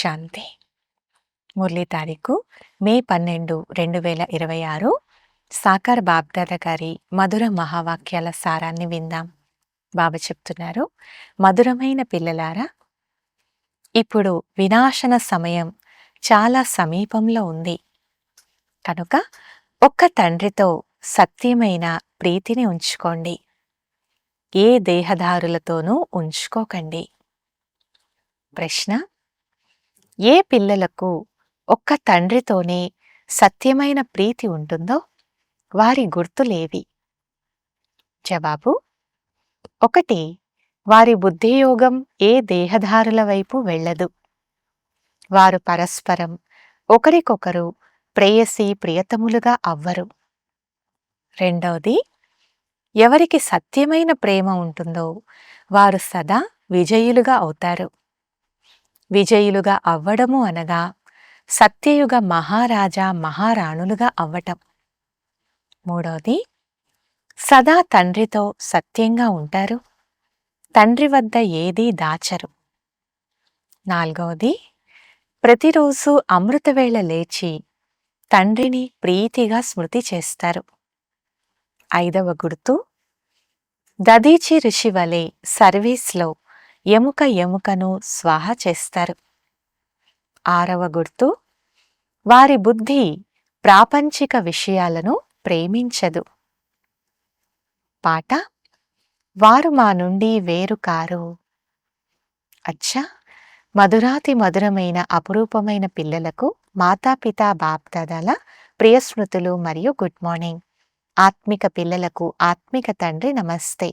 శాంతి. మురళీ తారీఖు మే 12, 2026. సాకార్ బాబ్దాదా గారి మధుర మహావాక్యాల సారాన్ని విందాం. బాబా చెప్తున్నారు, మధురమైన పిల్లలారా, ఇప్పుడు వినాశన సమయం చాలా సమీపంలో ఉంది. కనుక ఒక్క తండ్రితో సత్యమైన ప్రీతిని ఉంచుకోండి. ఏ దేహదారులతోనూ ఉంచుకోకండి. ప్రశ్న: ఏ పిల్లలకు ఒక్క తండ్రితోనే సత్యమైన ప్రీతి ఉంటుందో వారి గుర్తులేవి? జవాబు: 1. వారి బుద్ధియోగం ఏ దేహధారుల వైపు వెళ్ళదు. వారు పరస్పరం ఒకరికొకరు ప్రేయసి ప్రియతములుగా అవ్వరు. 2. ఎవరికి సత్యమైన ప్రేమ ఉంటుందో వారు సదా విజయులుగా అవుతారు. విజయులుగా అవ్వడము అనగా సత్యయుగ మహారాజా మహారాణులుగా అవ్వటం. 3. సదా తండ్రితో సత్యంగా ఉంటారు. తండ్రి వద్ద ఏదీ దాచరు. 4. ప్రతిరోజు అమృతవేళ లేచి తండ్రిని ప్రీతిగా స్మృతి చేస్తారు. 5వ గుర్తు: దదీచి ఋషి వలె సర్వీస్లో ఎముక ఎముకను స్వాహ చేస్తారు. 6వ గుర్తు: వారి బుద్ధి ప్రాపంచిక విషయాలను ప్రేమించదు. పాట: వారు మా నుండి వేరు కారు. అచ్చా, మధురాతి మధురమైన అపురూపమైన పిల్లలకు మాతాపితా బాప్దాదాల ప్రియస్మృతులు మరియు గుడ్ మార్నింగ్. ఆత్మిక పిల్లలకు ఆత్మిక తండ్రి నమస్తే.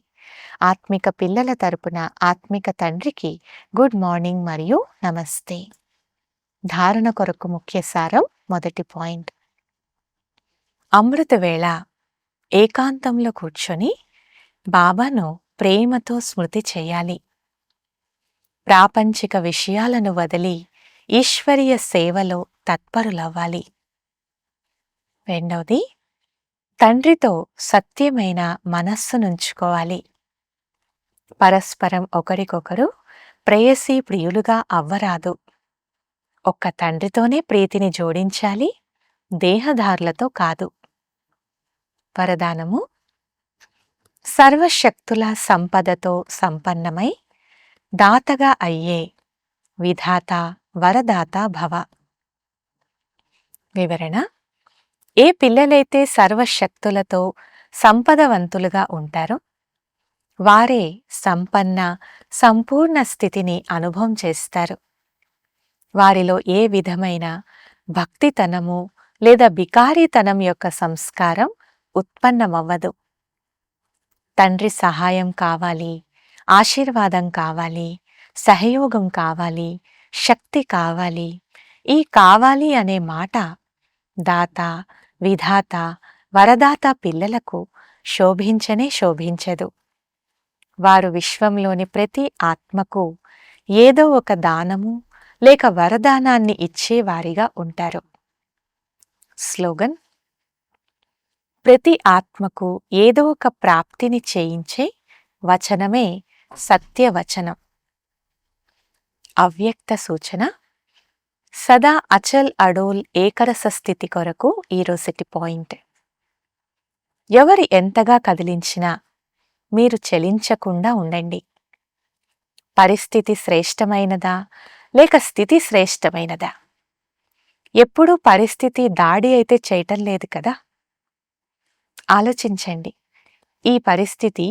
ఆత్మిక పిల్లల తరపున ఆత్మిక తండ్రికి గుడ్ మార్నింగ్ మరియు నమస్తే. ధారణ కొరకు ముఖ్య సారం. మొదటి పాయింట్: అమృతవేళ ఏకాంతంలో కూర్చొని బాబాను ప్రేమతో స్మృతి చేయాలి. ప్రాపంచిక విషయాలను వదిలి ఈశ్వరీయ సేవలో తత్పరులవ్వాలి. 2. తండ్రితో సత్యమైన మనస్సునుంచుకోవాలి. పరస్పరం ఒకరికొకరు ప్రేయసీ ప్రియులుగా అవ్వరాదు. ఒక్క తండ్రితోనే ప్రీతిని జోడించాలి, దేహదారులతో కాదు. వరదానము: సర్వశక్తుల సంపదతో సంపన్నమై దాతగా అయ్యే విధాత వరదాత భవ. వివరణ: ఏ పిల్లలైతే సర్వశక్తులతో సంపదవంతులుగా ఉంటారో వారే సంపన్న సంపూర్ణ స్థితిని అనుభవం చేస్తారు. వారిలో ఏ విధమైన భక్తితనము లేదా బికారీతనం యొక్క సంస్కారం ఉత్పన్నమవ్వదు. తండ్రి సహాయం కావాలి, ఆశీర్వాదం కావాలి, సహయోగం కావాలి, శక్తి కావాలి. ఈ కావాలి అనే మాట దాత, విధాత, వరదాత పిల్లలకు శోభించనే శోభించదు. వారు విశ్వంలోని ప్రతి ఆత్మకు ఏదో ఒక దానము లేక వరదానాన్ని ఇచ్చేవారిగా ఉంటారు. స్లోగన్: ప్రతి ఆత్మకు ఏదో ఒక ప్రాప్తిని చేయించే వచనమే సత్యవచనం. అవ్యక్త సూచన: సదా అచల్ అడోల్ ఏకరస స్థితి కొరకు ఈరోజుటి పాయింట్. ఎవరి ఎంతగా కదిలించినా మీరు చలించకుండా ఉండండి. పరిస్థితి శ్రేష్టమైనదా లేక స్థితి శ్రేష్టమైనదా? ఎప్పుడూ పరిస్థితి దాడి అయితే చేయటం లేదు కదా. ఆలోచించండి, ఈ పరిస్థితి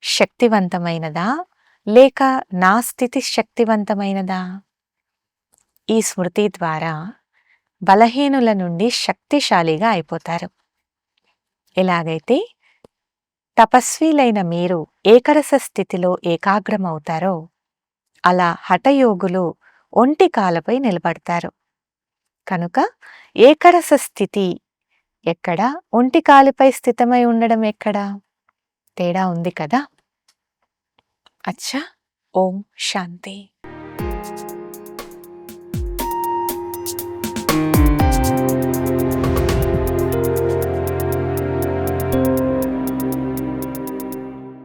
శక్తివంతమైనదా లేక నా స్థితి శక్తివంతమైనదా? ఈ స్మృతి ద్వారా బలహీనుల నుండి శక్తిశాలిగా అయిపోతారు. ఎలాగైతే తపస్వీలైన మీరు ఏకరస స్థితిలో ఏకాగ్రమవుతారో అలా హఠయోగులు ఒంటి కాలపై నిలబడతారు. కనుక ఏకరస స్థితి ఎక్కడా, ఒంటి కాలుపై స్థితమై ఉండడం ఎక్కడా? తేడా ఉంది కదా. అచ్చా, ఓం శాంతి.